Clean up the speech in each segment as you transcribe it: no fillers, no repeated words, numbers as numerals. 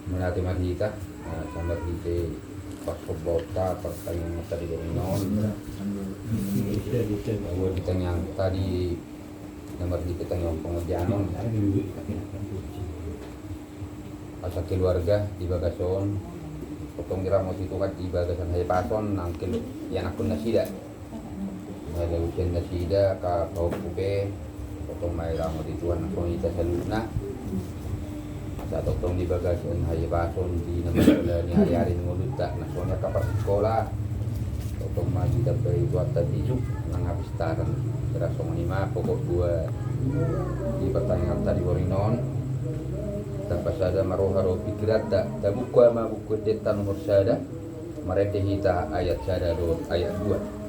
Menati marhita sambat hite pasobota pertanyaan tadi dari non bahwa ditanya tadi nomor di kita yang pengerjaan asal keluarga di Bagason potong diramos itu kan di Bagasan saya pason nangkil yang akun nasida ada ujian nasida ka kau kupe potong mai ramo di tuan akun kita saluna saat potong di Bagasan saya pason di nama ni hari-hari mulut tak nasonya kapal sekolah potong maju dari buat tadi nang habis taran terasa menima pokok dua di pertanyaan tadi warinon tanpa sada maroharo pikirat tak buku ama buku deta nomor sada mereka hita ayat sada do ayat 2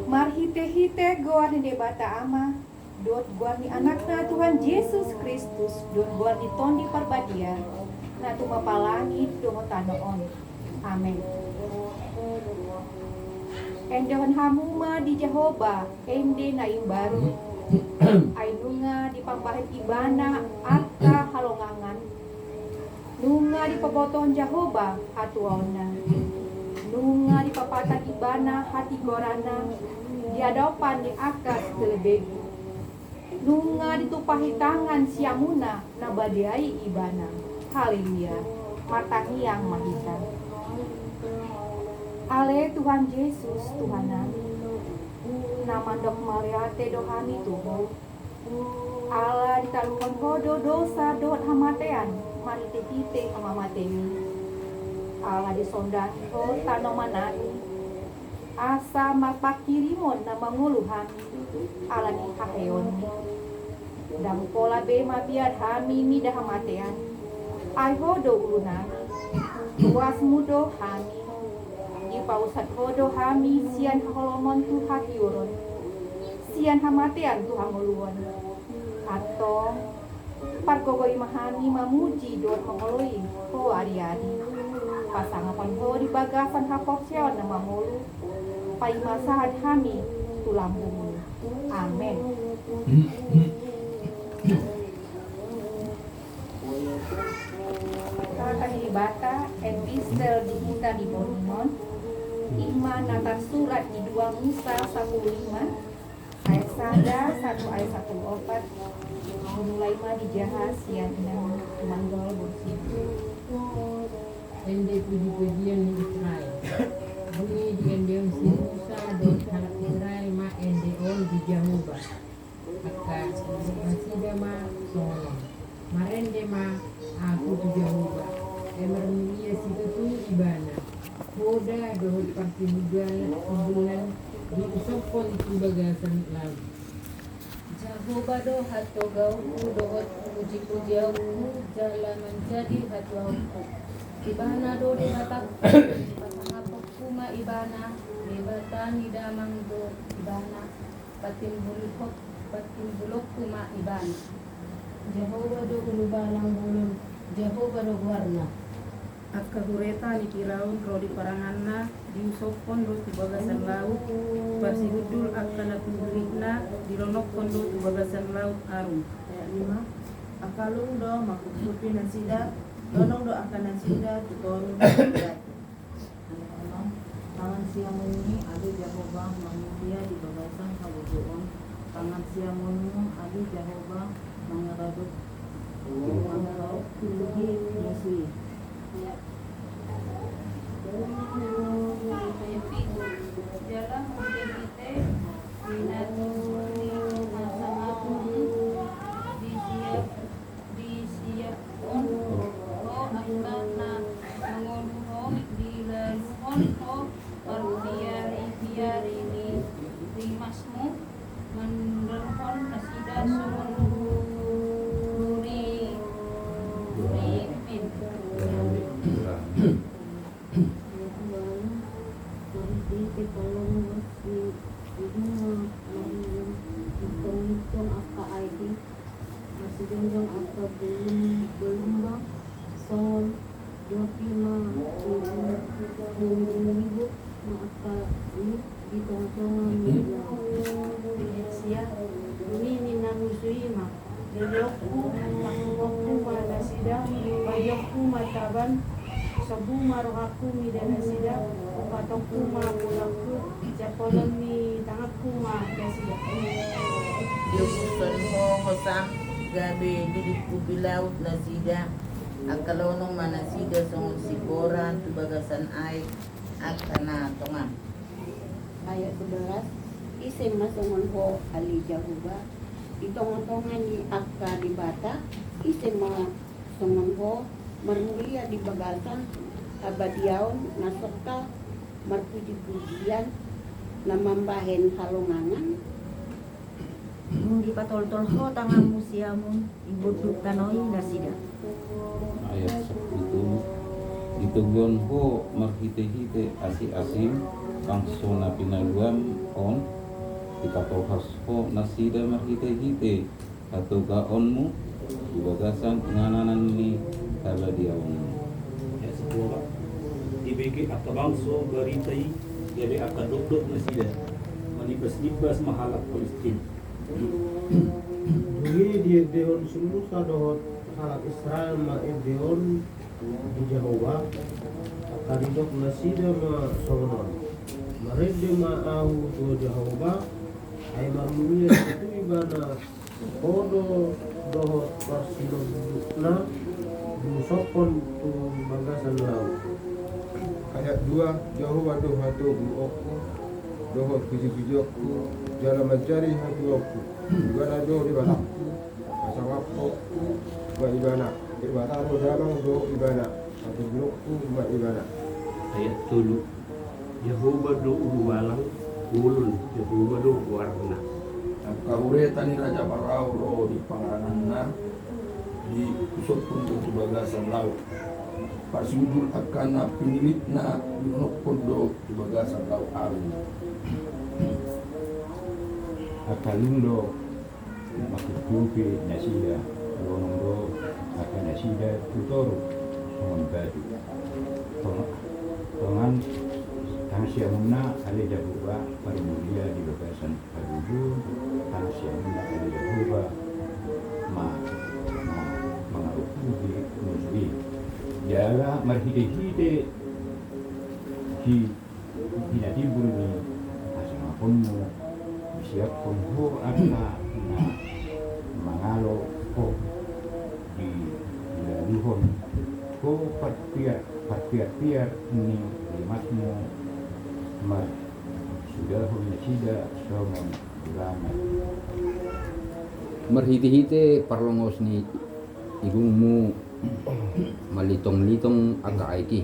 Marhite-hite goan de bata ama dot guarni anakna Tuhan Yesus Kristus dot guarni tondi parbadia na tumapalangit dumotanoon. Amen. Endohan hamuma di Jehovah ende na imbaru ay nunga di pambahit ibana atka halongangan nunga di paboton Jehovah hatuauna nunga di papatan ibana hati gorana di hadapan di akas telebegu nunga ditupahi tangan siamuna nabadiai ibana. Haleluya. Matangiang mahita Ale Tuhan Yesus Tuhanan, nama dok mariate dohani tuho. Allah ditalukan kodo dosa dot hamatean, marite tite hamamatemi. Allah disondahi ho tanomanani, asa mapakirimon na manguluhani, Allah ni haheoni. Dam pola be mabiad hami mida hamatean, ay hodo ulunani, tuas mudo hami. Pausat hodo hami sian holomon tu hakiuron, sian hamatean tu hangoluan, atau parkogoi mahani mamuji dot mengoloi ho ari-ari, pasangapan ho di bagasan hapokseon na mamulu, pai masahat hami tu lambung. Amen. Kahibata epistel di kita di Boninon. Iman atas surat di 2 Musa 1:5 ayat 1 ayat 1:4 mulai dijahas yang manggol bersih. Ende puji-pujian di Israel. Bunyi di endeon si Musa dan anak Israel ma endeon di Jehovah. Akan masih ma sono. Marende ma aku di Jehovah. Emermulia situ tu ibana. Hoda dohot partimugan bulan di usopon itu bagasan laut. Jehovah do hato gauku dohot puji-pujianku jalan menjadi hatuanku. Ibana do dihatak patangapokku ma ibana lebatan idamang do ibana patimbulokku ma ibana. Jehovah do ulubalang bulun Jehovah do warna. Akka hureta ni kiraun rodi paranganna diusopon do tu bagasan laut parsihudul akka na pundurikna dilonokon do tu bagasan laut arum. Ayat 5. Akalung do makukupi nasida donong do akan nasida tutorun nasida. Tangan siamunmu adu Jehovah mangulia di bagasan kabubuon. Tangan siamunmu adu Jehovah mengeraduk tuluhi Yesus. Jalan mungkin binatu sama disiap oh akana menguluhon dilaluhon oh biari ini rimasmu menderhon nasida sumun duri pin. Hitung apa ID masih jongjong apa belum bang sol 25,000 maka ini ditongtongan siap ini namusui mak Jadokku makukku mana sidang payokku mataban sabu marohaku midana sidang patokku mapulakku japolan mi tangapku ma sidang. Diubusan mo hosam gabi didikku bilaut nasida akalonong manasida songon siboran tubagasan ay akana tongan. Ayat 11 isim masongon ho ali Jehovah itong-tongan ni akka di bata isim masongon ho marmulia di bagasan abadiaon nasokta marpuji-pujian namambahen halongangan di patol-tol ho tangan musiamun ibuduk tanoi nasida. Ayat 10 ditugon ho marhite-hite asi-asim kangsona pinaluam on dipatohas ho nasida marhite-hite atau gaonmu di bagasan ngananan ni kaladiaon. Ayat 10 dibagi akka bangso baritai gabe akka dok nasida manibas-nibas mahalak Palestin. Bagi dia deon sungguh sadohot halak Israel ma deon di Jehovah karidok nasida ma sonon marede ma ahu tu Jehovah ay marmulia itu ibana kodo dohot parsilobna diusapkan tu bagasan laut. Ayat 2, Jehovah doh hatu aku, doh puji-pujiku, jalan mencari hatu aku. Ibana doh di balakku, asal aku, buat ibana. Ibana doh damang doh ibana, hatu bulukku buat ibana. Ayat 3, Jehovah do uwalang ulun, Jehovah do warna. Kahuretan ni Raja Parao ro di pangarangan na di usok pun di bagasan laut. Pasudul akan na pinilit na dinunok pondo di bagasan laut arum. Akalundo makutumpi nasida ronondo akan nasida tutoro songon badu tongan tangsia munna ale jahuba parmulia di bagasan padudu tangsia munna ale jahuba mengaruhi musbi jala marhide-hide di hinatibul ni asamapunmu siap kumpul anak na mangalo ko di laluhon ko patpiar ni limatmu mar sudah hunasida songon ulama Merhiti-hiti parlongos ni igungmu malitong-litong aga aiki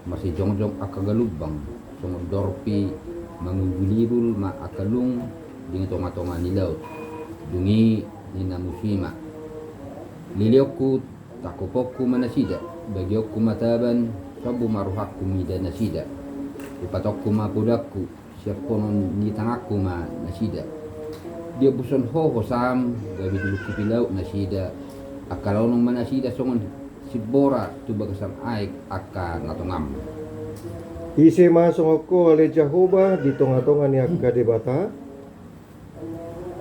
masih jongjong akagalubang songon dorpi mangugulirul ma akalung dengan tonga-tonga ni laut dungi ni namusima liliokku takupokku manasida bagiokku mataban sabu maruhakku mida nasida ipatokku mapudakku siaponon ni tangakku ma nasida dia buson ho sam gabi duluku pilau nasida akalonong manasida songon sibora tu bagasan aik aka natongam Isi masong ako ale Jehovah di tonga-tonga ni akka debata.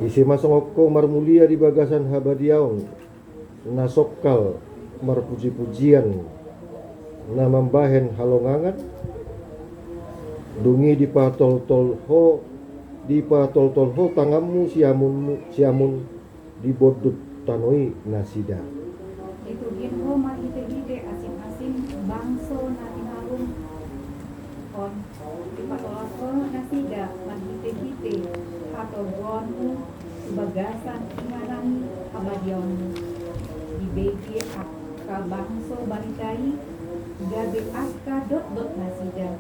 Isi masong ako marmulia di bagasan habadiaon nasokal marpuji-pujian na mambahen halongangan dungi di patol-tol ho tangamu siamun di bodut tanoi nasida. Itu ginho mahite-hite asim-asim bangso natin harum on ipatolako nasida mahite-hite patolgonmu bagasan ingalangi kabadionmu dibegi akka bangso baritai gabe akka dot-dot nasida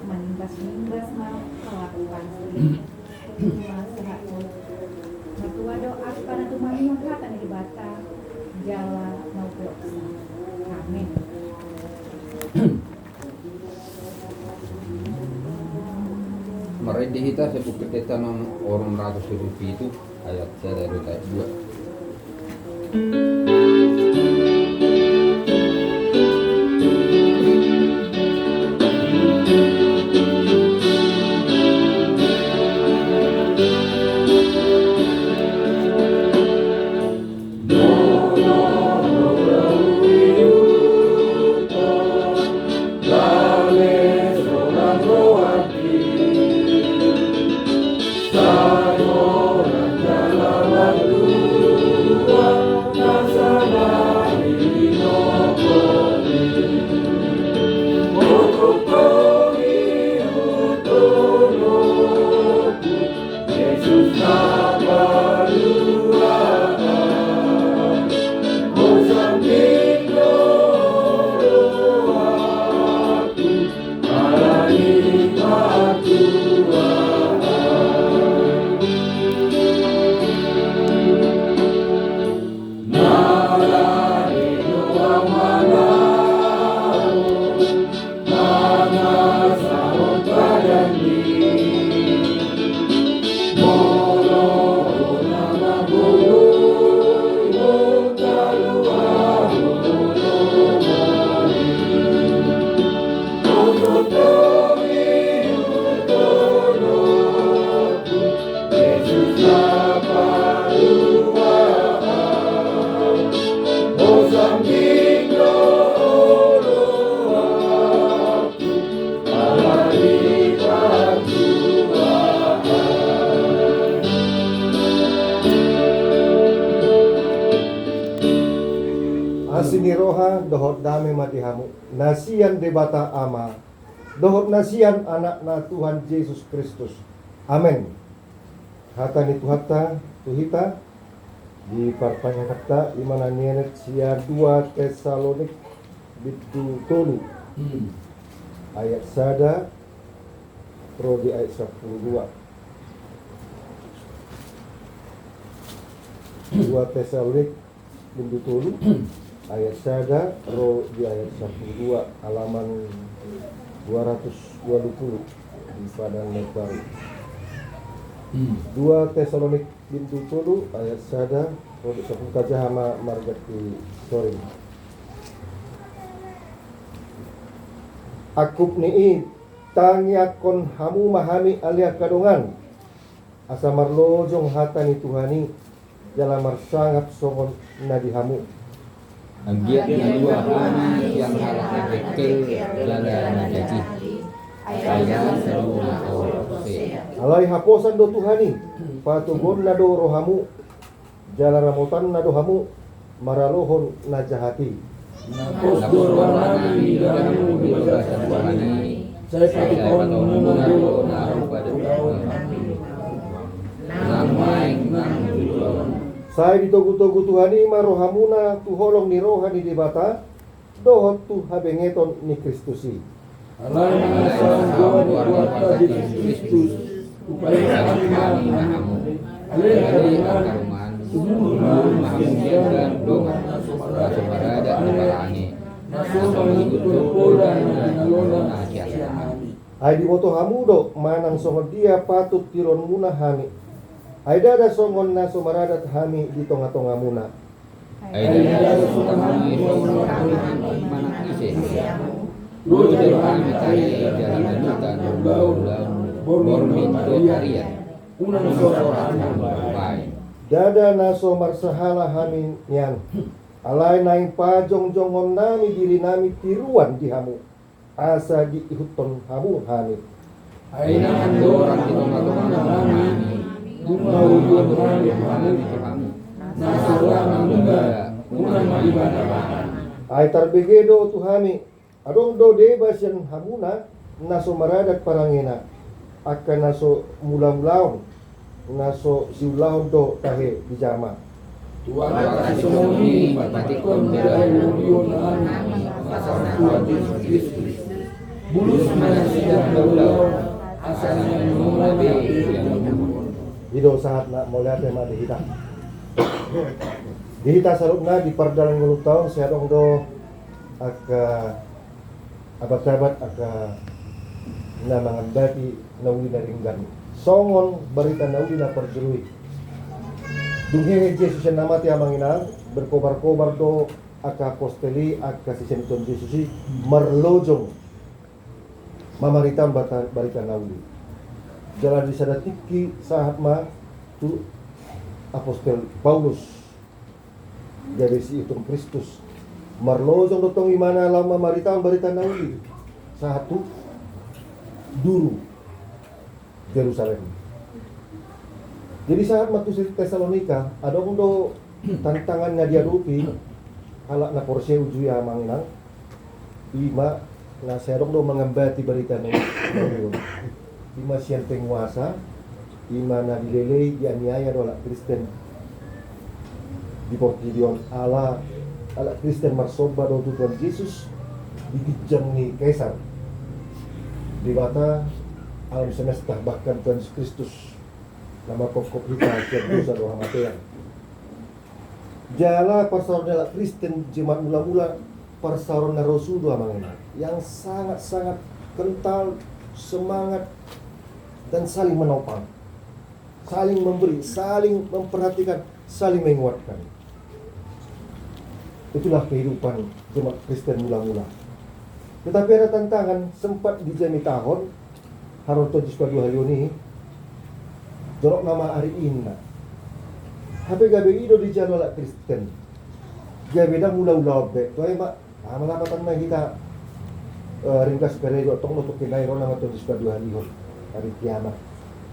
manimbas-nimbas mau kelakuan mas sehatun matua do akka na tumamimang hatan di bata jala mau peloksa amin. Meredi hita sepuketeta ng orang 100 rupiah itu ayat saya dari ayat 2. Saya orang jalan dua, damai mati hamu. Nasian debata ama. Dohot nasian anak na Tuhan Yesus Kristus. Amin. Hata ni Tuhata, Tuhita, di partanya kata imana nienet sia 2 Tesalonik bitu tolu. Ayat sada pro di ayat 12. 2 Tesalonik bitu tolu ayat sada pro di ayat 12 halaman 220 di Padang Baru. 2 Tesalonik bintu tolu ayat sada pro di 10 kajahama margati sore. Akup nii tangyakon hamu mahami alia kadongan asa marlojong hatani Tuhani jala marsangap songon nadi hamu. Agiat na dua kami yang halak kecil jalan jadi. Ayah seruna ose. Alai haposan do Tuhani patugon na do rohamu jala ramutan na do hamu maralohon na jahati. Napos dorwana di dalammu di bagasan Tuhani. Saya patut menunggu naruh pada namai nang Saya ditogu-togu Tuhani marohamuna tuholong ni rohani di bata dohot tu habengeton ni Kristusi. Alai mengasah doa di kuasa di Kristus upaya kami mahamu. Alai karuman semua mahamu dan doa sebarada kebarani. Naso mengikut pola dan alona asiami. Ai di moto hamudo manang songon dia patut tiron muna hami. Aida ada songon na somaradat hami di tonga-tonga muna. Aida ada songon hami mana ise. Dulu kami tadi jalan hutan bormin karian. Unang soran baik. Dada naso marsahala hami yang alai naing pajong-jongon nami diri nami tiruan di hamu. Asa di ihuton hamu hami. Aina andorang di tonga-tonga kami. Bunga wujud kami hamu. Nasorangan bunga unang ibadah. Ai tarbegedo tuhami. Adong do debas yang hamuna naso maradat parangena akan naso mula-mulaon naso siulaon do tahe di jama. Tuhan kasih batikon dari Yunani asal Tuhan Yesus Kristus. Bulus mana sidang daulau asalnya mengulangi yang Hido saat nak mulia tema dihita. Dihita salutna di perdalan nguluk tahun saya dong do aka abad-abad aka na mangandati nawi na ringgan. Songon barita nawi na perjerui. Dunghe Yesus yang nama tiang manginang berkobar-kobar do aka aposteli aka sisenton Yesusi marlojong mamaritan barita nawi. Jalan di sana tiki sahat ma tu apostel Paulus jadi si itu Kristus marlojong dotong imana lama maritan barita nawi satu dulu Yerusalem. Jadi saat matu Tesalonika ada do tantangannya dia dupi alak na porse ujuya manginang lima na serong do mengembati berita nawi lima sian penguasa imana dilelei dianiaya oleh Kristen di Portidion ala Kristen marsoba do Tuhan Yesus dikejang ni Kaisar di bata alam semesta bahkan Tuhan Yesus Kristus nama pokok kita siap dosa doa matean jala parsaron ala Kristen jemaat mula-mula parsaron na Rasul doa mangena yang sangat-sangat kental semangat dan saling menopang, saling memberi, saling memperhatikan, saling menguatkan. Itulah kehidupan jemaat Kristen mula-mula. Tetapi ada tantangan sempat di jami tahun Haroto Jispa 2 hari ini jorok nama hari ini. Hape gabe ido di jadwal Kristen. Gabe dah mula-mula be. Tuai mak, malapatan na kita ringkas peredo tong untuk kinai ron nama Jispa 2 hari kiamat.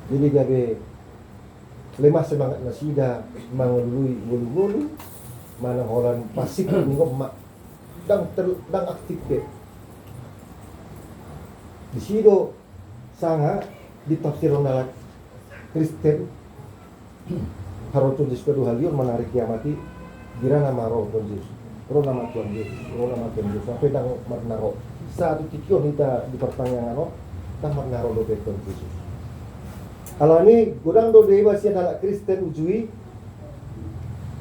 Jadi gabe lemah semangat nasida mangului mulu-mulu mana holan pasik ningok mak dang aktif be. Di sido sanga ditafsir oleh Kristen harus disebut haliur menarik kiamati gira nama roh Tuhan Yesus, roh nama Tuhan Yesus, roh nama Tuhan Yesus sampai dang marnaro satu tikion kita di pertanyaan roh dang marnaro do Tuhan Yesus. Kalau ini godang do dewa sia dalak Kristen ujui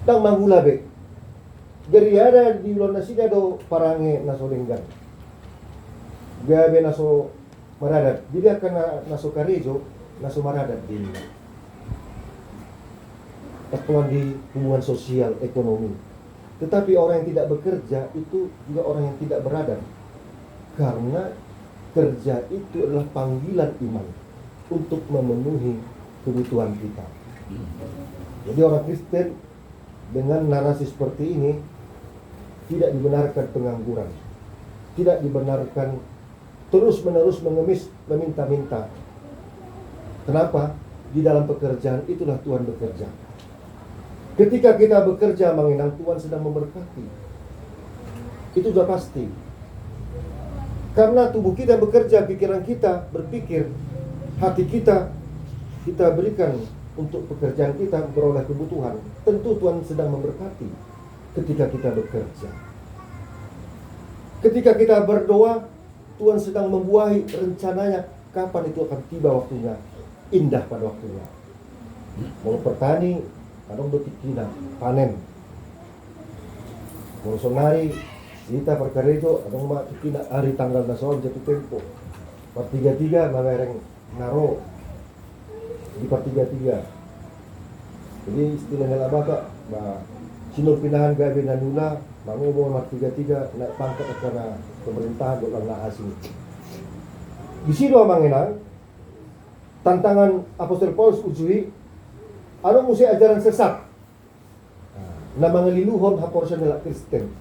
dang manggula be. Geri ada di luar nasida do parange naso lenggan. Gabe naso maradat. Jadi akan naso karejo, naso maradat di pertemuan di hubungan sosial, ekonomi. Tetapi orang yang tidak bekerja itu juga orang yang tidak beradab. Karena kerja itu adalah panggilan iman untuk memenuhi kebutuhan kita. Jadi orang Kristen dengan narasi seperti ini tidak dibenarkan pengangguran, tidak dibenarkan terus-menerus mengemis, meminta-minta. Kenapa? Di dalam pekerjaan itulah Tuhan bekerja. Ketika kita bekerja mengenang Tuhan sedang memberkati. Itu sudah pasti. Karena tubuh kita bekerja, pikiran kita berpikir, hati kita berikan untuk pekerjaan kita beroleh kebutuhan. Tentu Tuhan sedang memberkati ketika kita bekerja. Ketika kita berdoa, Tuhan sedang membuahi rencananya kapan itu akan tiba waktunya, indah pada waktunya. Mau petani, kadang betikina, panen. Mau sonari, kita perkara itu, kadang betikina hari tanggal nasional jatuh tempo. Per 33 mamereng naro di per 33. Jadi istilahnya bapak, sinur pinahan gawe nanula, mangumum nomor 33 naik pangkat karena pemerintahan dolang asing. Di situ mangenang tantangan Apostol Paulus ujui ano musi ajaran sesat na mga liluhon haporsa nila Kristen.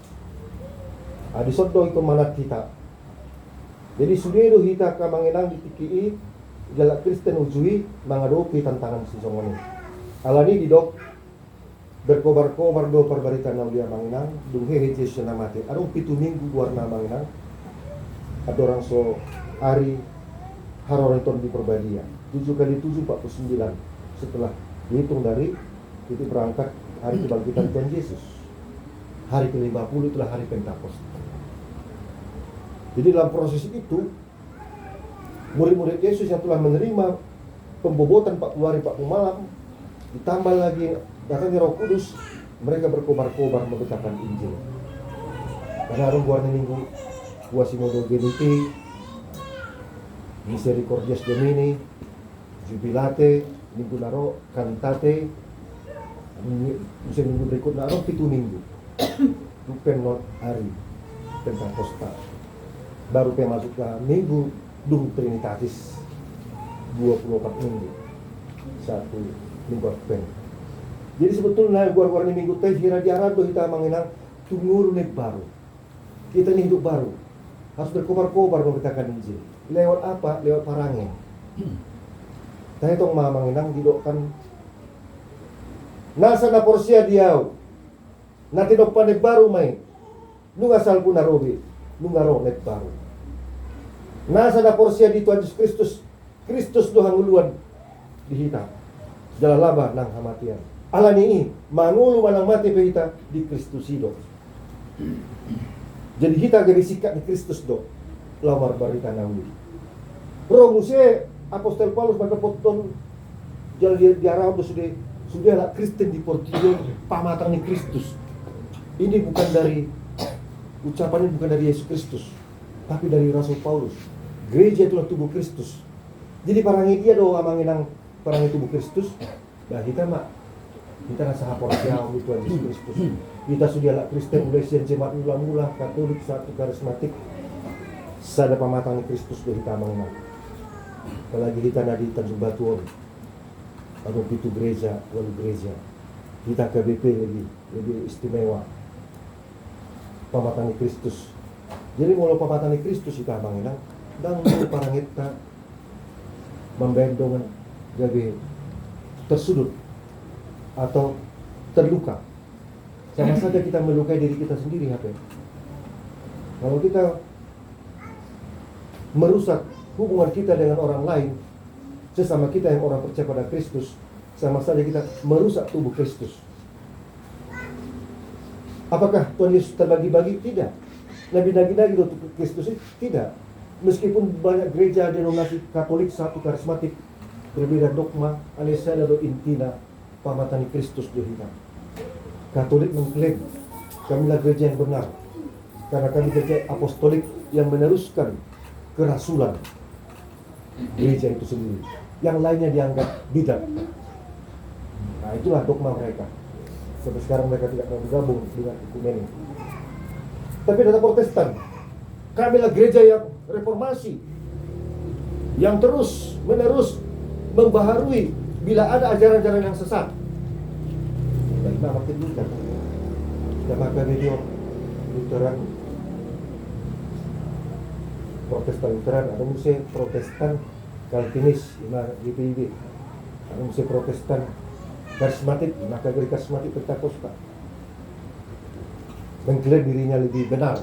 Disodo ito manat kita. Jadi sudiro hita ka mangenang ditikii jala Kristen ujui mga doki tantangan sisongoni. Alani didok berkobar-kobar do perbarita na ulia manginang dunghe Jesus na mati. Anong 7 minggu warna manginang ada orang so hari haroriton di perbadia 7 kali 7 49 setelah dihitung dari itu berangkat hari kebangkitan Tuhan Yesus. Hari ke-50 itulah hari Pentakosta. Jadi dalam proses itu murid-murid Yesus yang telah menerima pembobotan 40 hari 40 malam ditambah lagi datangnya Roh Kudus, mereka berkobar-kobar memberitakan Injil. Karena orang buarnya minggu Quasimodo Geniti, Misericordias Domini, Jubilate, Minggu Naro, Cantate, minggu berikutnya Naro 7 minggu. Tupen not hari Pentakosta. Baru masuk ke minggu Dum Trinitatis 24 minggu. 1 minggu Advent. Jadi sebetulnya guar-guar ini minggu teh kira diarah do kita mengenang tunggu nih baru. Kita ini hidup baru. Harus berkobar-kobar memberitakan Injil. Lewat apa? Lewat parangnya. Saya tong mengenang didokkan nasa na porsia diau. Nanti dok panek baru main. Nu asal pun narobi. Nu ngaro nek baru. Nasa na porsia di Tuhan Yesus Kristus. Kristus dohang uluan dihitam. Jalan laba nang hamatian. Alani ini mangulu manang mati pehita di Kristus hidup. Jadi kita gak disikat di Kristus do. Lamar barita nawi. Bro musia Apostol Paulus pada poton jalan diarah do sudah lah Kristen di Portugal pamatang ni Kristus. Ini bukan dari ucapan ini bukan dari Yesus Kristus, tapi dari Rasul Paulus. Gereja itulah tubuh Kristus. Jadi parangi dia do amanginang parangi tubuh Kristus. Nah kita kita rasa haporsial di Tuhan Yesus Kristus. Kita sudah lah Kristen mulai sian jemaat mula-mula Katolik satu karismatik. Sada pamatang ni Kristus do kita amanginang. Apalagi kita nadi Tanjung Batuan. Atau itu gereja, wali gereja. Kita KBP lebih istimewa. Pamatang ni Kristus. Jadi mulai pamatang ni Kristus kita amanginang. Dan mulai parang kita membendongan gabi tersudut atau terluka. Sama saja kita melukai diri kita sendiri, apa? Kalau kita merusak hubungan kita dengan orang lain, sesama kita yang orang percaya pada Kristus, sama saja kita merusak tubuh Kristus. Apakah Tuhan Yesus terbagi-bagi? Tidak. Nabi nagi-nagi untuk Kristus itu? Tidak. Meskipun banyak gereja denominasi Katolik satu karismatik berbeda dogma, alisa do intina pamatani Kristus do hitam. Katolik mengklaim kamilah gereja yang benar karena kami gereja apostolik yang meneruskan kerasulan gereja itu sendiri. Yang lainnya dianggap bidat. Nah, itulah dogma mereka. Sampai sekarang mereka tidak mau bergabung dengan ekumenik. Tapi ada Protestan, kamilah gereja yang reformasi, yang terus menerus membaharui bila ada ajaran-ajaran yang sesat. Dan makin Luther, dan maka video Lutheran, Protestan Lutheran, ada musik Protestan Calvinis, GPIB, ada musik Protestan karismatik, maka dari karismatik Pentakosta mengklaim dirinya lebih benar.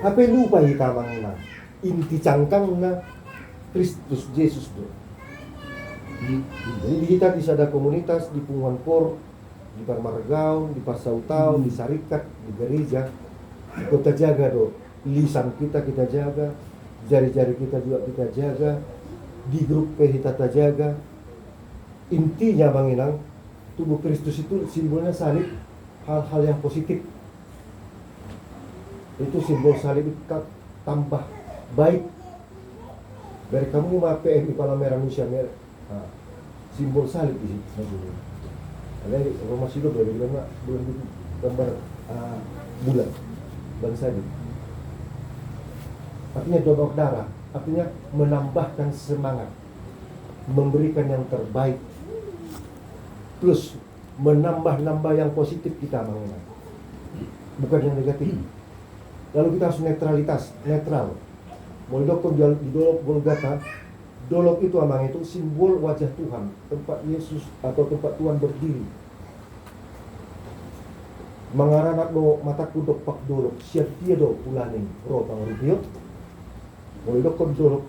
Tapi lupa kita mangna inti cangkangna Kristus Yesus tuh. Jadi kita bisa ada komunitas di Punguan Por, di Parmargaon, di Pasautau, di Sarikat, di gereja. Kita jaga do lisan kita jaga, jari-jari kita juga kita jaga, di grup kita jaga. Intinya Bang tubuh Kristus itu simbolnya salib, hal-hal yang positif. Itu simbol salib tambah baik. Dari kamu mah PMI Palang Merah Indonesia merah. Nah, simbol salib di situ. Ada Roma Sido belum gambar bulan ban salib. Artinya donor darah, artinya menambahkan semangat, memberikan yang terbaik, plus menambah yang positif kita mengenai, bukan yang negatif. Lalu kita harus netral. Mulai dokter di dolok Golgata, dolok itu amang itu simbol wajah Tuhan, tempat Yesus atau tempat Tuhan berdiri. Mangaranak do mataku dok pak dolok, siap dia do pulaning roh pangrubio. Mulai dokter dolok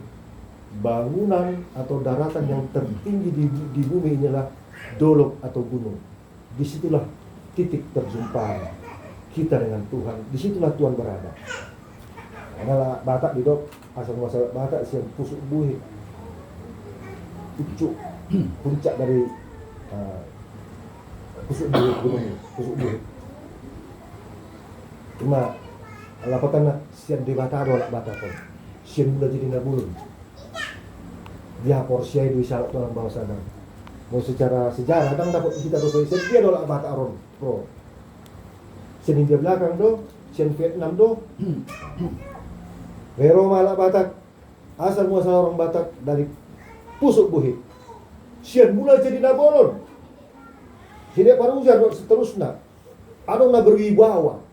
bangunan atau daratan yang tertinggi di bumi inilah dolok atau gunung. Disitulah titik terjumpa kita dengan Tuhan. Disitulah Tuhan berada. Karena Batak di dok asal muasal Batak siang pusuk buih, pucuk puncak dari pusuk buih gunung, pusuk buih. Cuma lapatan siang di Batak ada Batak pun. Siang mula jadi nabulun. Dia porsia itu isalat orang bawah sana. Mau secara sejarah kadang dapat kita doa dia dolak Batak Aron pro. Sian India belakang do, sian Vietnam do. Vero malak Batak, asal muasal orang Batak dari pusuk buhi. Sian mula jadi nabolon. Jadi para ujar seterusnya, ada na berwibawa.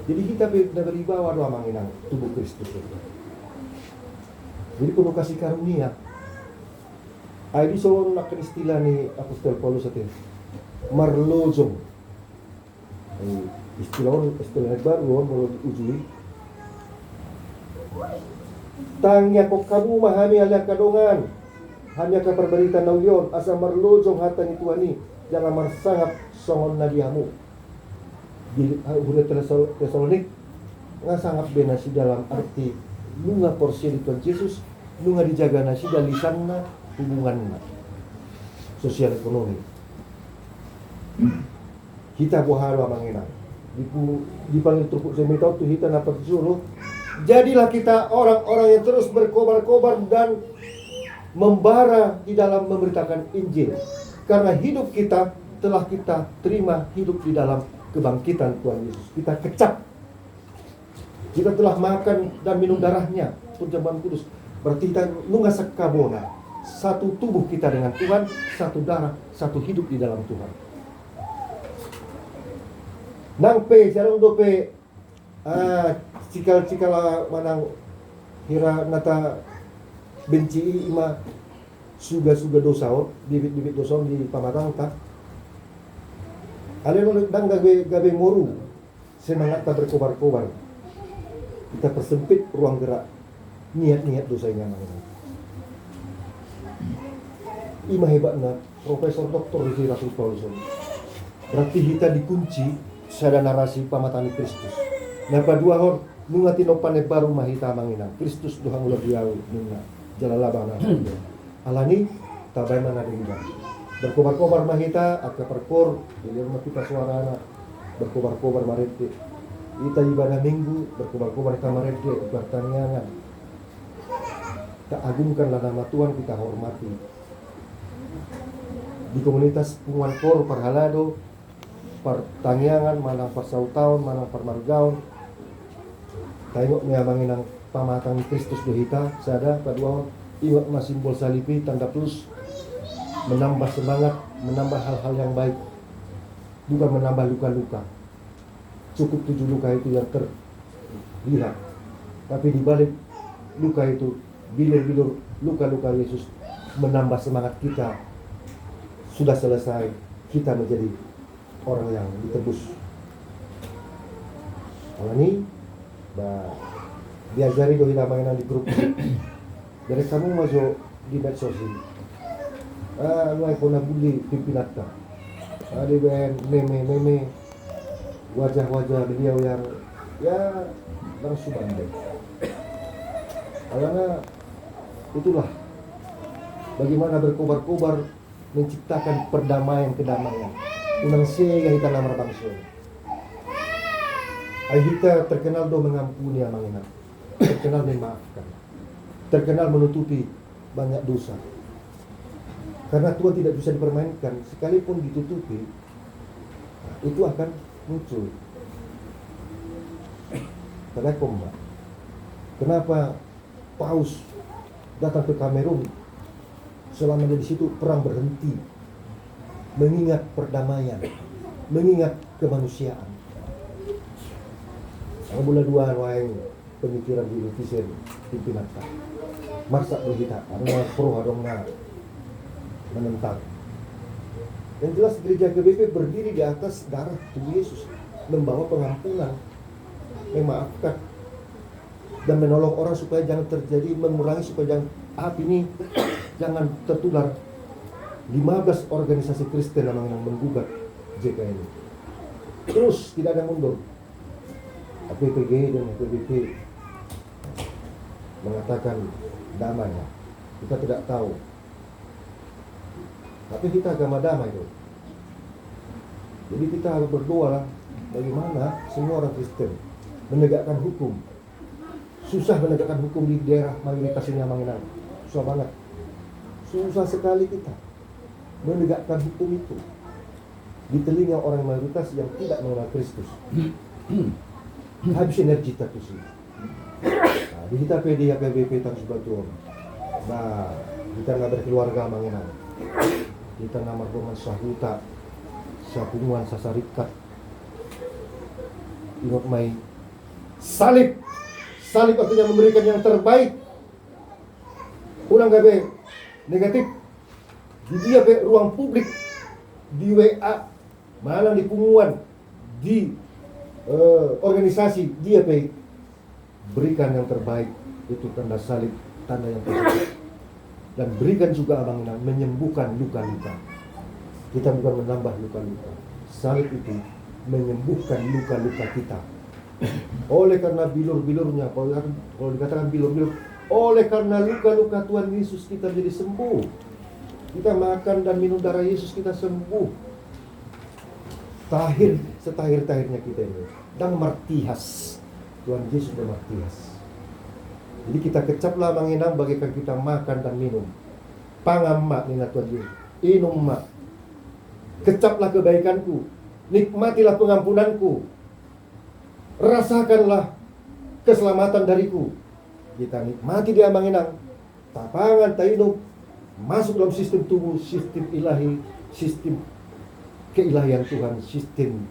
Jadi kita berwibawa do amanginang tubuh Kristus. Jadi penuh kasih karunia. Aidi so nak istilah ni Apostol Paulus itu marlozong. Istilah baru mau diuji. Tangnya kok kamu mahami alia kadongan, hanya ka perberitaan nauyon asa marlozong hatan itu ani, jangan marsangap songon nabiamu. Di Huret Tesalonik ngasangap benasi dalam arti nunga porsi di Tuhan Yesus, nunga dijaga nasi dan lisanna hubungan sosial ekonomi. Kita buahalo manginang dipanggil trupuk semitau tu kita dapat suruh. Jadilah kita orang-orang yang terus berkobar-kobar dan membara di dalam memberitakan Injil. Karena hidup kita telah kita terima hidup di dalam kebangkitan Tuhan Yesus. Kita kecap. Kita telah makan dan minum darahnya, perjamuan kudus. Berarti kita nunga sakabona. Satu tubuh kita dengan Tuhan, satu darah, satu hidup di dalam Tuhan. Nang pe, sarong do pe, cikal manang hira nata benci ima suga dosa bibit dosa di pamatang ta. Ale no dang gabe moru semangat tak berkobar-kobar. Kita persempit ruang gerak niat-niat dosanya manginang. Ima hebatnya Profesor Dr. Riki Rasul Paulus. Berarti kita dikunci sada narasi pamatani Kristus. Napa dua hor nungati nopane baru mahita manginang. Kristus dohang ulah diau nunga jalalabana. Alani tabay mana dingga. Berkobar-kobar mahita akka perkor bilir kita suarana. Berkobar-kobar marete. Ita ibadah minggu berkobar-kobar kamarete bertaniangan. Tak agungkanlah nama Tuhan, kita hormati. Di komunitas Punguan Kor, Parhalado, Pertaniangan, manang Parsautaon, manang Parmargaon, tengok niamanginang pamatang Kristus dohita, sada padua ingat mas simbol salipi, tanda plus, menambah semangat, menambah hal-hal yang baik, bukan menambah luka-luka. Cukup 7 luka itu yang terlihat, tapi di balik luka itu, bilir-bilir luka-luka Yesus menambah semangat kita. Sudah selesai, kita menjadi orang yang ditebus. Kalau ini, diajari dohina mainan di grup. Dari kamu masuk di medsos ini. Lu yang pernah bully pimpinan tak. Ada meme wajah-wajah beliau yang ya langsung bandai. Karena itulah bagaimana berkobar-kobar menciptakan kedamaian. Unang siya kita nama bangsa. Ay kita terkenal do mengampuni amanginang. Terkenal memaafkan. Terkenal menutupi banyak dosa. Karena Tuhan tidak bisa dipermainkan, sekalipun ditutupi, itu akan muncul. Telekom, Mbak. Kenapa Paus datang ke Kamerun? Selama di situ perang berhenti, mengingat perdamaian, mengingat kemanusiaan. Ang mula dua waeng pemikiran di netizen pimpinan tak. Marsa berita, ano mga pro hadong na menentang. Yang jelas gereja GBP berdiri di atas darah tubuh Yesus, membawa pengampunan, memaafkan, dan menolong orang supaya jangan terjadi, mengurangi supaya api ini jangan tertular. 15 organisasi Kristen yang menggugat JK ini. Terus tidak ada mundur. APPG dan APBP mengatakan damai. Kita tidak tahu. Tapi kita agama damai itu. Jadi kita harus berdoa lah bagaimana semua orang Kristen menegakkan hukum. Susah menegakkan hukum di daerah mayoritas ini Manginang. Susah banget. Susah sekali kita menegakkan hukum itu di telinga orang mayoritas yang tidak mengenal Kristus. Habis energi tak sih. Nah, di kita PD APBP tak sebatul. Nah, kita nggak berkeluarga Manginang. Kita nama roman sahuta, sapungan sasarikat. Ingat mai salib. Salib artinya memberikan yang terbaik. Ulang gabe negatif. Di dia be ruang publik, di WA, malam di Punguan, di organisasi, dia be berikan yang terbaik, itu tanda salib, tanda yang terbaik. Dan berikan juga Manginang menyembuhkan luka-luka. Kita bukan menambah luka-luka. Salib itu menyembuhkan luka-luka kita. Oleh karena bilur-bilurnya, kalau dikatakan bilur-bilur, oleh karena luka-luka Tuhan Yesus kita jadi sembuh. Kita makan dan minum darah Yesus, kita sembuh. Setahir-tahirnya kita ini. Dan martihas. Tuhan Yesus dan martihas. Jadi kita kecaplah Manginang bagaikan kita makan dan minum. Pangam mak nina Tuhan Yesus. Inum mak. Kecaplah kebaikanku. Nikmatilah pengampunanku. Rasakanlah keselamatan dariku. Kita nikmati dia Manginang. Tapangan tainum. Masuk dalam sistem tubuh, sistem ilahi, sistem keilahian Tuhan, sistem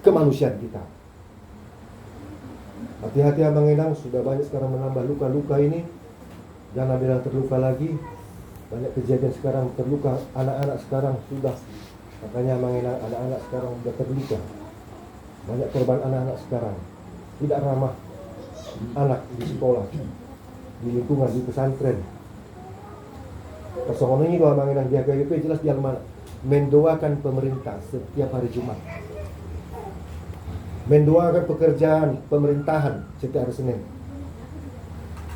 kemanusiaan kita. Hati-hati Manginang, sudah banyak sekarang menambah luka-luka ini. Jangan bilang terluka lagi. Banyak kejadian sekarang terluka, anak-anak sekarang sudah. Makanya Manginang, anak-anak sekarang sudah terluka. Banyak korban anak-anak sekarang tidak ramah anak di sekolah, di lingkungan, di pesantren. Personal ini doa manginang jaga GP jelas dia mendoakan pemerintah setiap hari Jumat, mendoakan pekerjaan pemerintahan setiap hari Senin,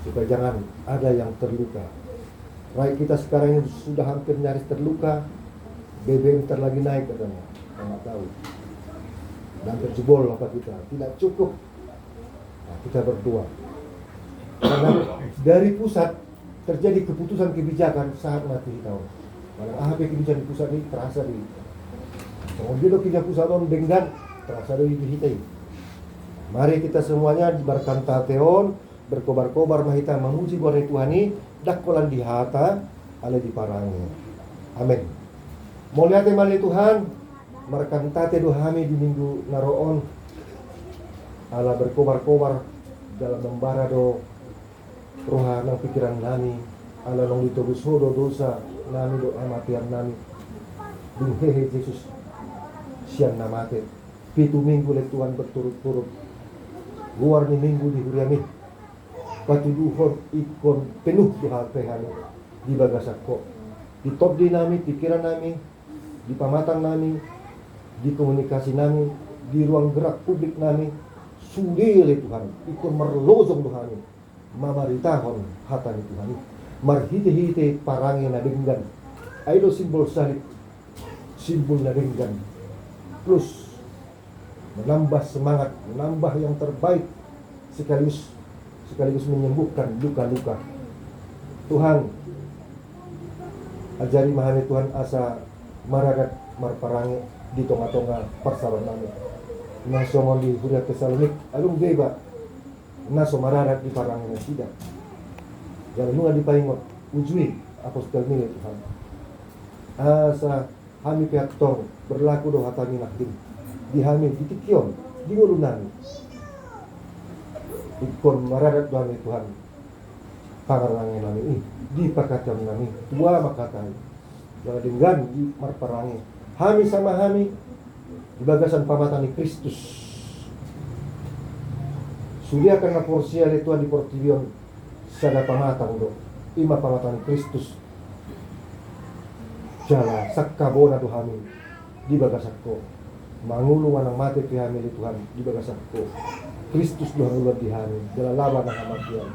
supaya jangan ada yang terluka. Rakyat kita sekarang ini sudah hampir nyaris terluka. BBM ntar lagi naik katanya, nggak tahu. Dan terjebol apa kita, tidak cukup. Nah, kita berdoa. Karena dari pusat terjadi keputusan kebijakan saat mati tahun. Kalau apa kebijakan di pusat ini terasa di. Kemudian kita pusat on dengan terasa di kita. Mari kita semuanya berkantateon, berkobar-kobar mahita memuji Tuhan Tuhani, dakolan di hata, ale di parangi. Amin. Mau lihat mali Tuhan, merkantate dohami di minggu naroon, ala berkobar-kobar dalam membara do roha nang pikiran nami, ala nong ditobus do dosa nami do amatian nami. Dunghehe Yesus siang namate. Pitu minggu le Tuhan berturut-turut. Luar ni minggu di huriami. Patuduhon ikon penuh doha pehani di bagasako. Di top di nami, pikiran nami, di pamatang nami, di komunikasi nami, di ruang gerak publik nami, sudile Tuhan, ikut merlozong Tuhan, mamaritahon hatani Tuhan, marhite-hite parangi na denggan, aido simbol salib, simbol na denggan, plus menambah semangat, menambah yang terbaik, sekaligus menyembuhkan luka-luka. Tuhan, ajari mahani Tuhan asa maragat marparangi di tonga-tonga persawan nami. Nasomon di Huria Tesalonik, alung beba naso maragat di parangi na sida. Jalan nunga di paingot, ujui apostol nila Tuhan. Asa hami pihak tong berlaku do hatami nakdim. Di hami di tikyon, di ngulunan. Ikon maragat doang Tuhan. Pangarangin nami ini, di pakatan nami, tua makatai. Jangan dengan di marparangi. Hami sama hami di bagasan pamatani Kristus. Sudia karena porsia le Tuhan di portivion sada pamatang do. Ima pamatani Kristus. Jala sakkabona do hami di bagasakko. Mangulu wanang mati pi hami le Tuhan di bagasakko. Kristus do hangulad di hami. Jala lawan na hamatian.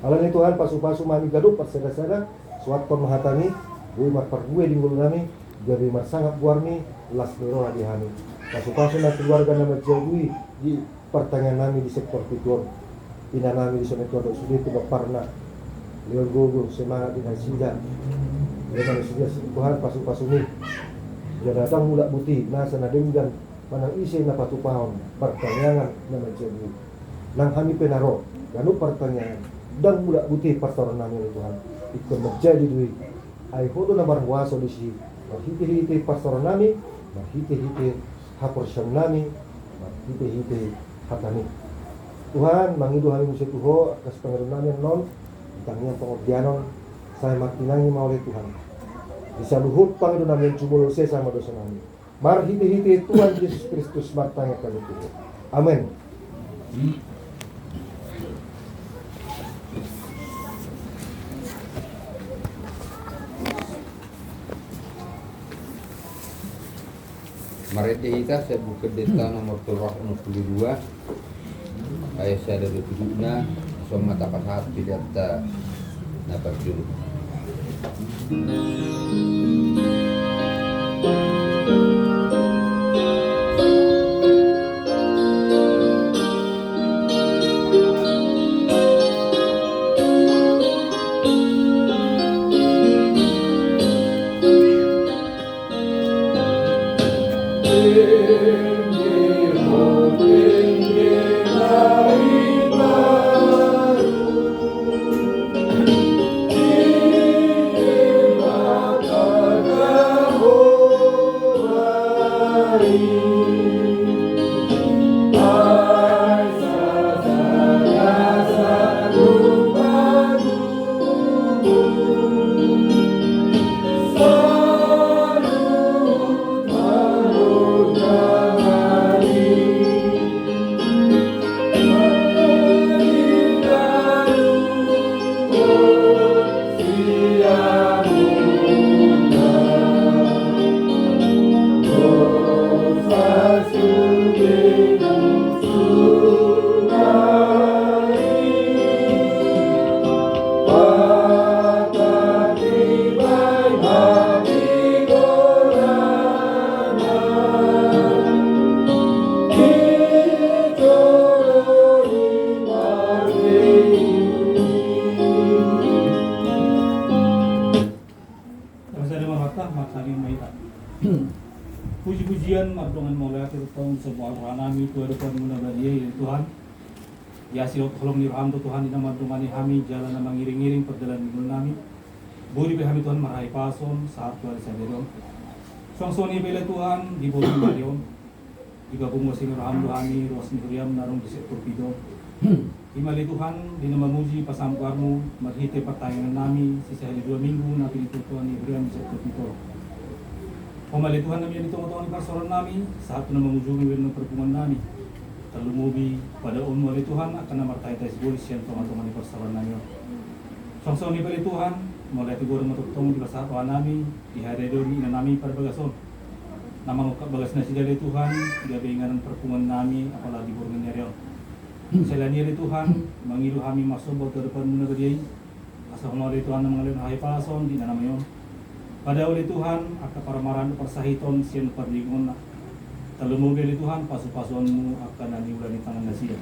Alani Tuhan pasu-pasu mami gadup persada-sada suat mahatani gue marpargue di ngulu nami gabe marsangap guarni las nero di hani pasu-pasu na keluarga nama jauhi di pertanyaan nami di sektor pituan ina nami di sana tuan sudah itu parna leon gogo semangat dengan sida leon sida Tuhan pasu-pasu ni jadi datang mulak buti nasa na denggan manang isi na patupahon pertanyaan nama jauhi nang kami penaro ganu pertanyaan dan mulak buti pertoran nami Tuhan ikut menjadi duit ay hodo na barwaso di si marhite-hite pastor nami, marhite-hite haporsyam nami, marhite-hite hatani. Tuhan mangidu hami musa tuho akas pangaron namin non tentang yang pengordianon saya maktinangi maulay Tuhan. Bisa luhut pangidu namin cumulo sama dosa nami. Marhite-hite Tuhan Yesus Kristus martanya kami tuho. Amin. Marete kita saya buka data nomor 62 ayat saya dari tuduknya sama mata pasat di data dapat dulu. Mata pujian mardongan mulai terutama sebuah rohanami Tuhan Tuhan munabadiya Tuhan. Ya silot tolong nirham Tuhan ina mardongani kami jalan na mangiring-iring perjalanan hidup kami. Buri be kami Tuhan marahay pason saat Tuhan sadero. Songsoni bela Tuhan di bawah Marion. Igabung mo sing raham kami ruas mihuriam narong di sektor pido. Imali Tuhan di nama muji pasampuarmu marhite pertayangan nami sisa hari 2 minggu na pinitutuan ni Huriam di sektor pido. Pemali Tuhan kami yang ditunggu-tunggu di pasaran nami saat na mengunjungi dengan perhubungan nami. Terlumubi pada umali Tuhan akan namartai-tai sebulis yang tunggu-tunggu di pasaran nami. Songsong ni bali Tuhan mulai tigur matutong di pasaran nami di hari doni na nami pada bagason. Nama ngukap bagas na sidali Tuhan gabi inganan perhubungan nami apalagi burung nyarion. Selain dari Tuhan mengilu kami masuk ke depan munabadiya. Asal mulai Tuhan mengalir hai pason di namayon. Pada oleh Tuhan, akan paramaran persahiton sian perlingon terlumubi oleh Tuhan, pasu-pasuanmu akan naniulan di tangan nasiya.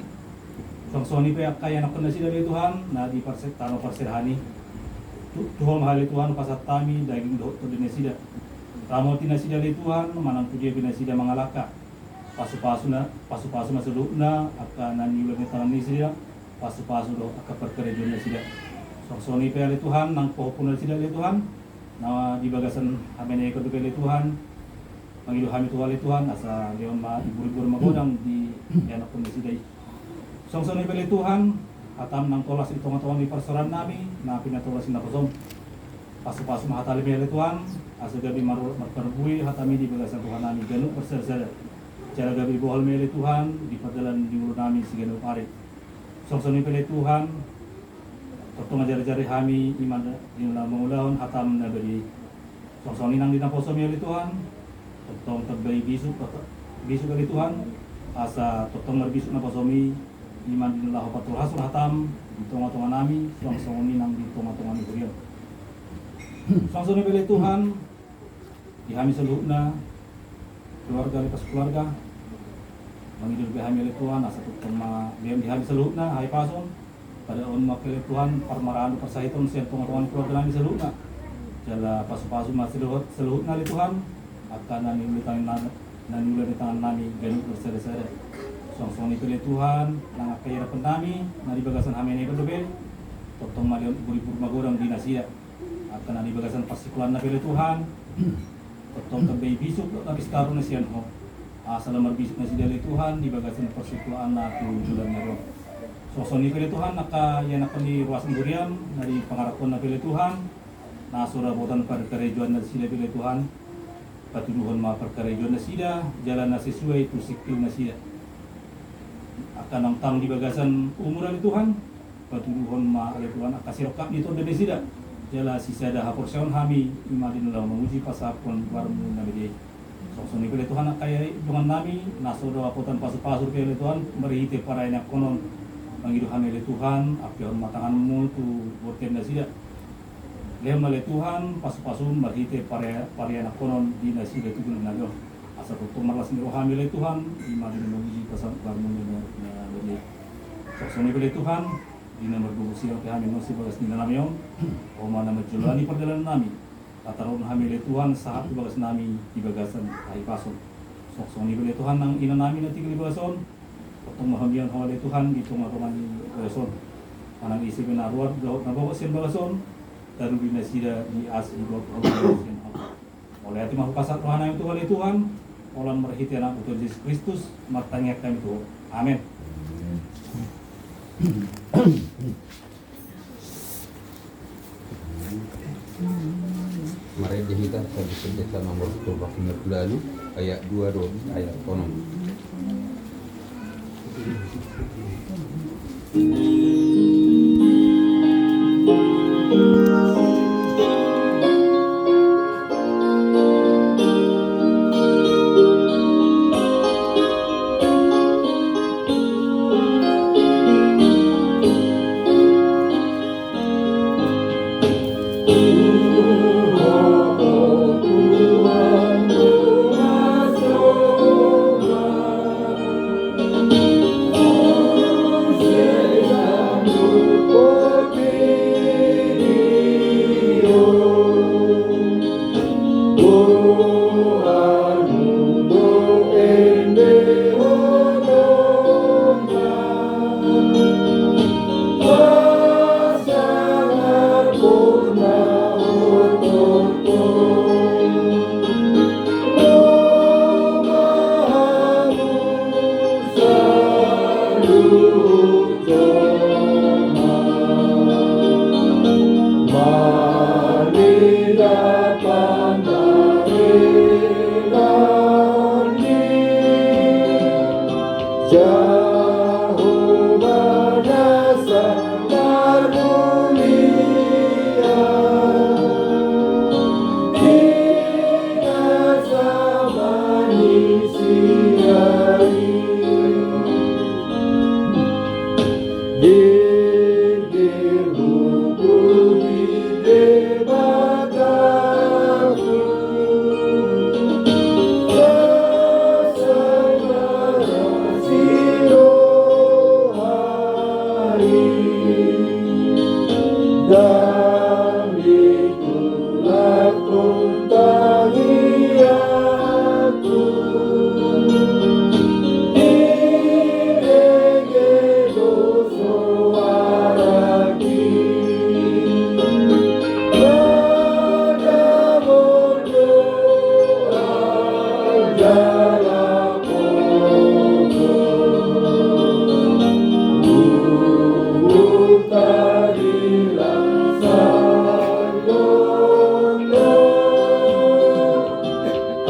Songsoni pe kaya anak nasiya dari Tuhan, na di parset tano parserhani. Tuhan mahal Tuhan pasat kami daging doh di nasiya. Ramoti nasiya dari Tuhan, manang puji binasiya mangalaka. Pasu-pasu na selukna akan naniulan di tangan nasiya. Pasu-pasu doh akan perkerejon nasiya. Songsoni pe oleh Tuhan, nang pohon nasiya dari Tuhan. Nah di bagasan kami naik kedua kali Tuhan, panggil kami Tuhan asa leon ma ibu-ibu magodang di anak kondisi day. Songsong kali Tuhan, hatam nang tolas di tongah-tongah di persoalan nami, na pinatolas na kosong. Pasu-pasu mahatali kali Tuhan, asa gabi marperbui hatami di bagasan Tuhan nami ganu persel-sel. Cara gabi bohol kali Tuhan di perjalanan di ulu nami si ganu pare. Songsong kali Tuhan. Waktu ngajar-jari kami iman inilah mengulahon hatam na beri songsong ninang dinaposo mi Tuhan totong terbay bisu kali Tuhan asa totong merbisu na posomi iman inilah patul hasul hatam di tonga-tonga nami songsong ninang di tonga-tonga ni beriyo songsong ni beli Tuhan di kami seluruhna keluarga lepas keluarga menghidupi kami Tuhan asa totong di kami seluruhna hai pason pada on makil Tuhan parmaraan persahiton sian tonga-tonga keluarga nami seluruhna jala pasu-pasu masih seluruhna li Tuhan akan naniulan di tangan nami ganit bersere-sere songsong ni pilih Tuhan nang kaya rapan nami nadi bagasan kami ni berdebe totong malion ibu-ibu magorang di nasiya akan nadi bagasan pasikulan na pilih Tuhan totong terbay bisuk tapi sekarang na siyan ho asal marbisuk na siya li Tuhan di bagasan pasikulan na tujulan na ro. Songsong ni pilih Tuhan yan ako ni ruas Muriam dari pangarapon na pilih Tuhan na surabutan perkerejuan na sila pilih Tuhan patuduhon mga perkerejuan na sila jalan na sesuai tusikil na sila akan ang tang di bagasan umuran ni Tuhan patuduhon mga alay Tuhan akasirokap nito dari sila jala sisa dah haporsayon kami imadin lang menguji pasapon warmu na bigay songsong ni pilih Tuhan kaya dengan nami na surabutan pasur-pasur pilih Tuhan merihiti para inak konon Mangidu kami oleh Tuhan, apion matanganmu tu bortem na sida. Lehem oleh Tuhan, pasu-pasu marhite parianak konon di nasi itu guna nago. Asa tutup marlas ni rohami oleh Tuhan, di madin menguji pasal barmu na beli. Soksoni oleh Tuhan, di nomor bubusi yang kami nasi bagas ni namion, o mana menjalani perjalanan nami. Kataron kami oleh Tuhan saat bagas nami di bagasan hai pason. Soksoni oleh Tuhan nang ina nami nanti di bagason. Potong mahamian oleh Tuhan di tengah-tengah di bagason. Anang isi benaruat nabawa sen bagason. Taru binasida di asli buat oleh sen. Oleh hati mahu kasat rohana itu oleh Tuhan. Olan merhiti anak Tuhan Yesus Kristus. Martanya kami itu. Amin. Mari kita bisa nomor coba lalu ayat 2 ayat konon. Yeah. dan itulah kuntangi aku Iregedo soaraki Nada modo aljala pogo Utarilang sargono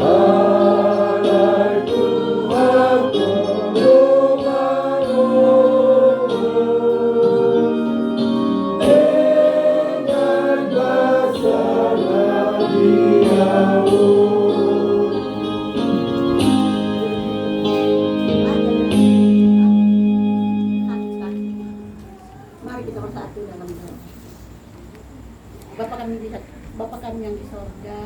Alay Tuhan dengan bahasa Nadiamu Mari kita bersatu dalam doa. Bapa kami yang di sorga,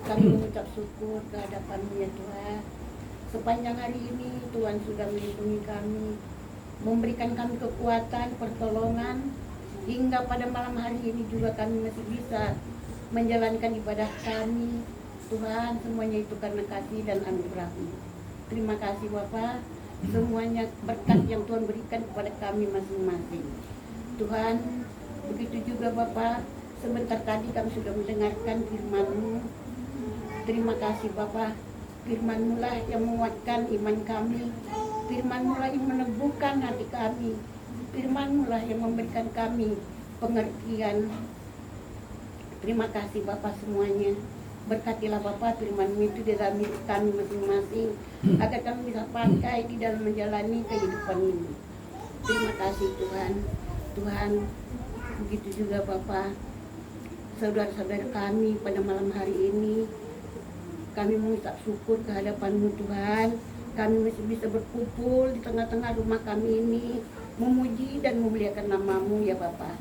kami mengucap syukur kehadapan-Mu ya Tuhan. Sepanjang hari ini Tuhan sudah melindungi kami, memberikan kami kekuatan, pertolongan, hingga pada malam hari ini juga kami masih bisa menjalankan ibadah kami. Tuhan, semuanya itu karena kasih dan anugerah-Mu. Terima kasih Bapa, semuanya berkat yang Tuhan berikan kepada kami masing-masing. Tuhan, begitu juga Bapa, sebentar tadi kami sudah mendengarkan firman-Mu. Terima kasih Bapa, firman-Mu lah yang menguatkan iman kami, firman-Mu lah yang meneguhkan hati kami, firman-Mu lah yang memberikan kami pengertian. Terima kasih Bapa semuanya. Berkatilah Bapa firman-Mu itu di dalam hidup kami masing-masing, agar kami bisa pakai di dalam menjalani kehidupan ini. Terima kasih Tuhan. Tuhan, begitu juga Bapa, saudara-saudara kami pada malam hari ini, kami mengucap syukur kehadapan-Mu Tuhan. Kami masih bisa berkumpul di tengah-tengah rumah kami ini, memuji dan memuliakan nama-Mu ya Bapa.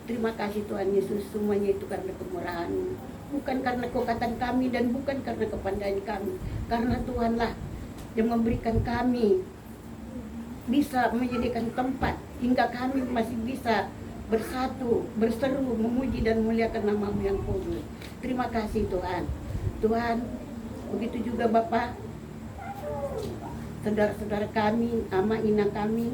Terima kasih Tuhan Yesus, semuanya itu karena kemurahan-Mu, bukan karena kekuatan kami dan bukan karena kepandaian kami, karena Tuhanlah yang memberikan kami bisa menjadikan tempat hingga kami masih bisa bersatu, berseru, memuji dan memuliakan nama-Mu yang kudus. Terima kasih Tuhan. Tuhan, begitu juga Bapa, saudara-saudara kami, ama ina kami,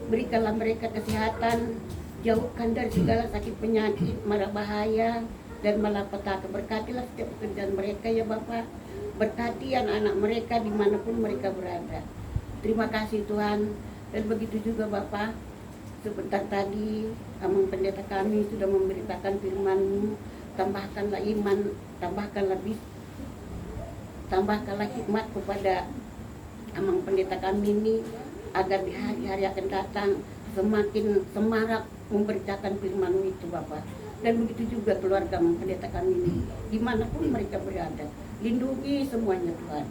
berikanlah mereka kesehatan, jauhkan dari segala sakit penyakit, mara bahaya, dan malapetaka. Berkatilah setiap pekerjaan mereka ya Bapa. Berkati anak-anak mereka dimanapun mereka berada. Terima kasih Tuhan. Dan begitu juga Bapa, sebentar tadi Amang Pendeta kami sudah memberitakan firman-Mu. Tambahkanlah iman, tambahkanlah hikmat kepada Amang Pendeta kami ini, agar di hari-hari akan datang semakin semarak memberitakan firman-Mu itu Bapa. Dan begitu juga keluarga Amang Pendeta kami ini, dimanapun mereka berada, lindungi semuanya Tuhan.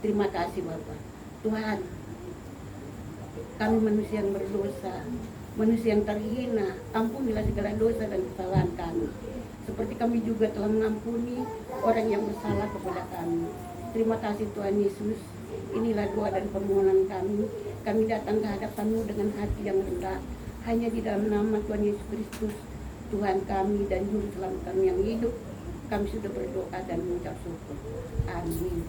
Terima kasih Bapa. Tuhan, kami manusia yang berdosa, manusia yang terhina, ampunilah segala dosa dan kesalahan kami, seperti kami juga telah mengampuni orang yang bersalah kepada kami. Terima kasih Tuhan Yesus. Inilah doa dan permohonan kami. Kami datang ke hadapan-Mu dengan hati yang rendah, hanya di dalam nama Tuhan Yesus Kristus, Tuhan kami dan Juru Selamat kami yang hidup. Kami sudah berdoa dan mengucap syukur. Amin.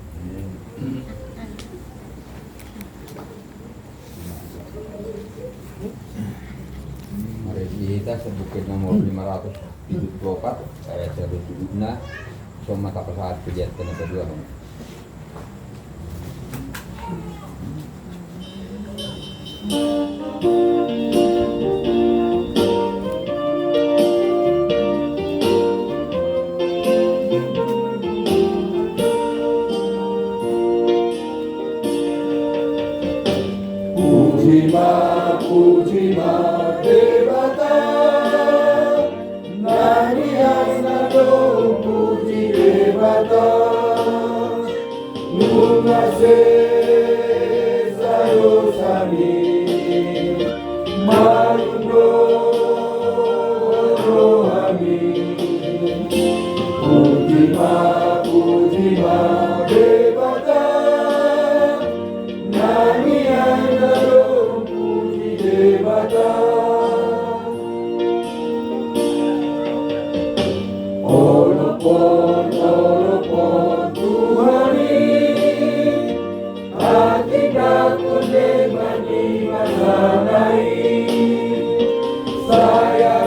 Mari kita sebutkan nomor 574 ayat 1 Soma kapasahat kegiatan yang kedua. Puji-ma Devata Nani Asnado Puji Devata Nungase Sayo Sami Oropon Tuhani hati takut demani masanai saya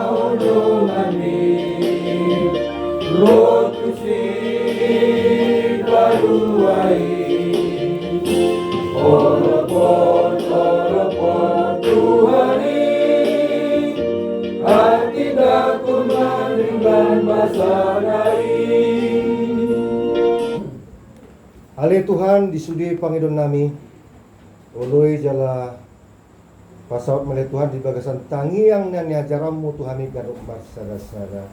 raudungani rotusi baruai Oropon Tuhani hati takut meninggal masanai. Ali Tuhan disudi pangidon nami ului jala pasawat mele Tuhan di bagasan tangiang nan ajaramu Tuhan gadok marsada-sada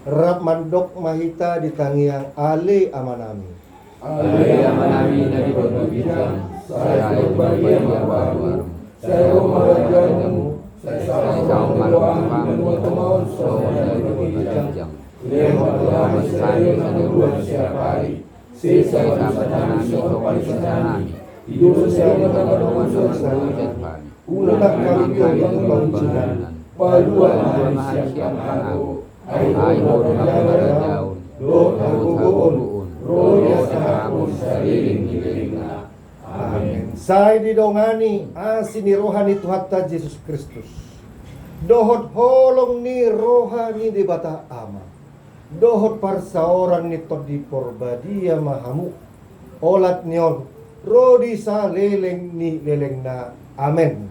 rap mandok mahita di tangiang ali amanami Ali amanami nadi bodo bisa saya bagian baru saya umarajamu saya sama malam menutup semua dari jam lewat lama sekali ada dua setiap hari sisa sahabat kami sopan senang hidup saya dengan sama ulang kami bangunan paduan siapkan aku ayo jauh doa gugun roya sahamun saliring hilinga amin. Saya didongani asini rohani Tuhan Yesus Kristus dohot holong ni rohani di bata ama dohot parsaoran ni todi porbadia mahamu olat nion rodi sa leleng ni leleng na amen.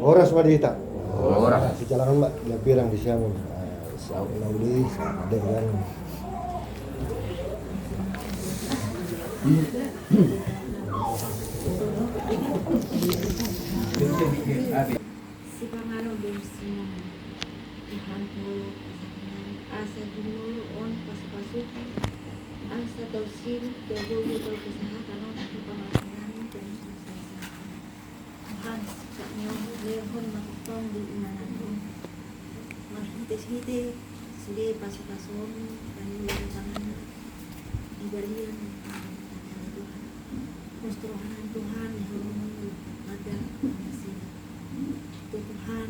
Horas madita. Horas. Si jalan mak dia bilang di siang sau lauli dengan Si pangano bersih Tuhan polo asa dulu on pas-pasuk asa tausin kedogo tau kesehatan di pemakanan dan Tuhan saknya lehon makutong di imananmu marhite-hite sudah pasuk-pasuk dan yang tangan di barian Tuhan Mustrohanan Tuhan yang ada masih Tuhan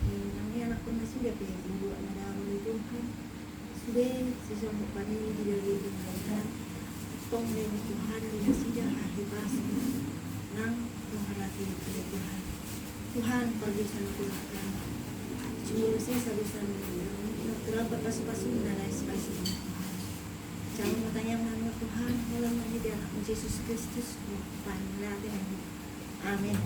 namanya anak pun masih dia pilih dua ada oleh Tuhan sudah sesama pani di dalam Tuhan tong dari Tuhan dia sudah akhir pasti nang Tuhan lagi pilih Tuhan Tuhan pergi sana Tuhan cuma saya sabusan terlambat pas-pasu menalai sekali jangan bertanya mana Tuhan kalau mana dia anak Yesus Kristus bukan lagi amin.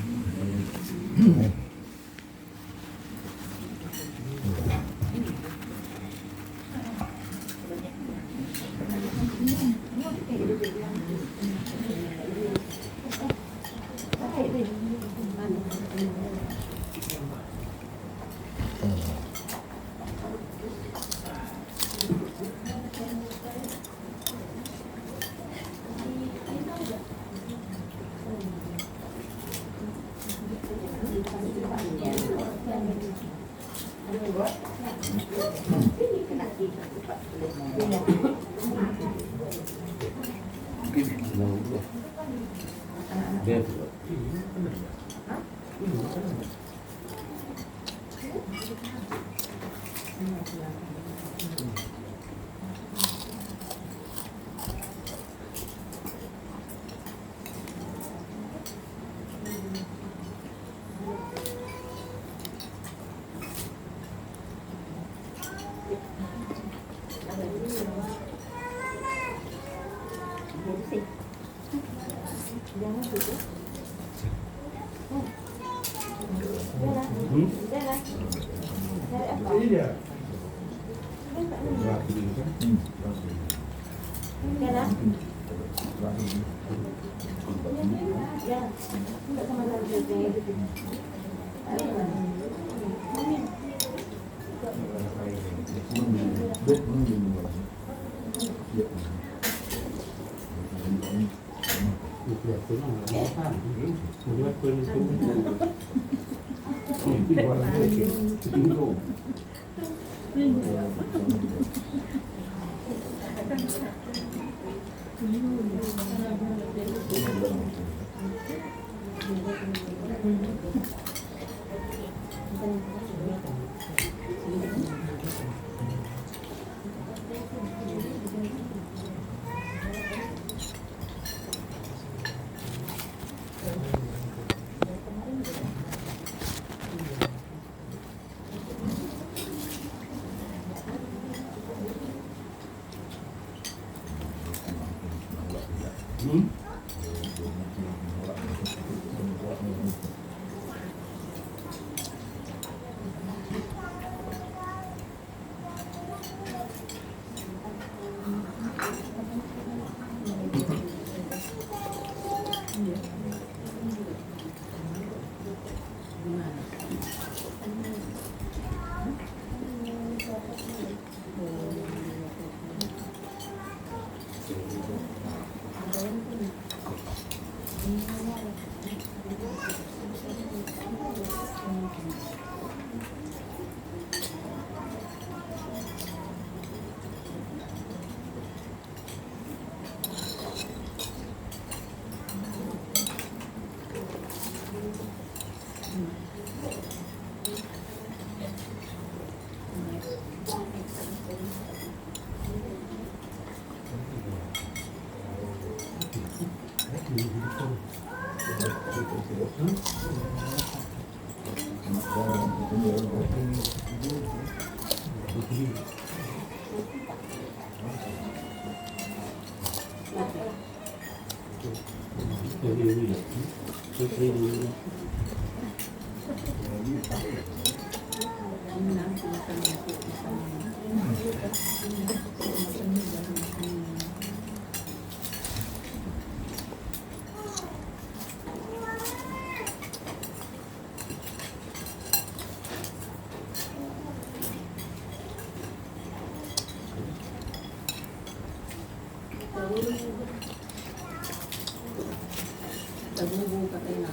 Tagubo katanya.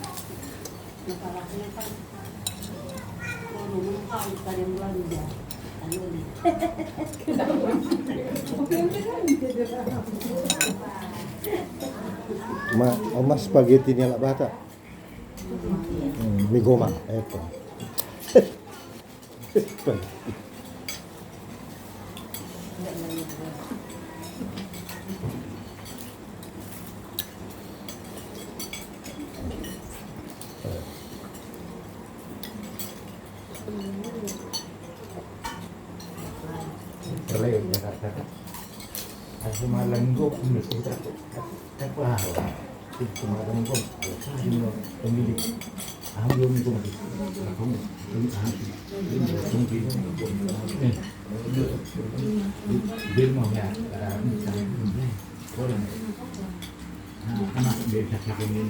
Nakalaknya kan. Kalau mengkau kalian belanja. Mas spaghetti ni anak bata. Mi goma, ecco. Sumalanggok kita apa sumalanggok pemilik belum itu mati kamu dia mau ya anak dia sakit ini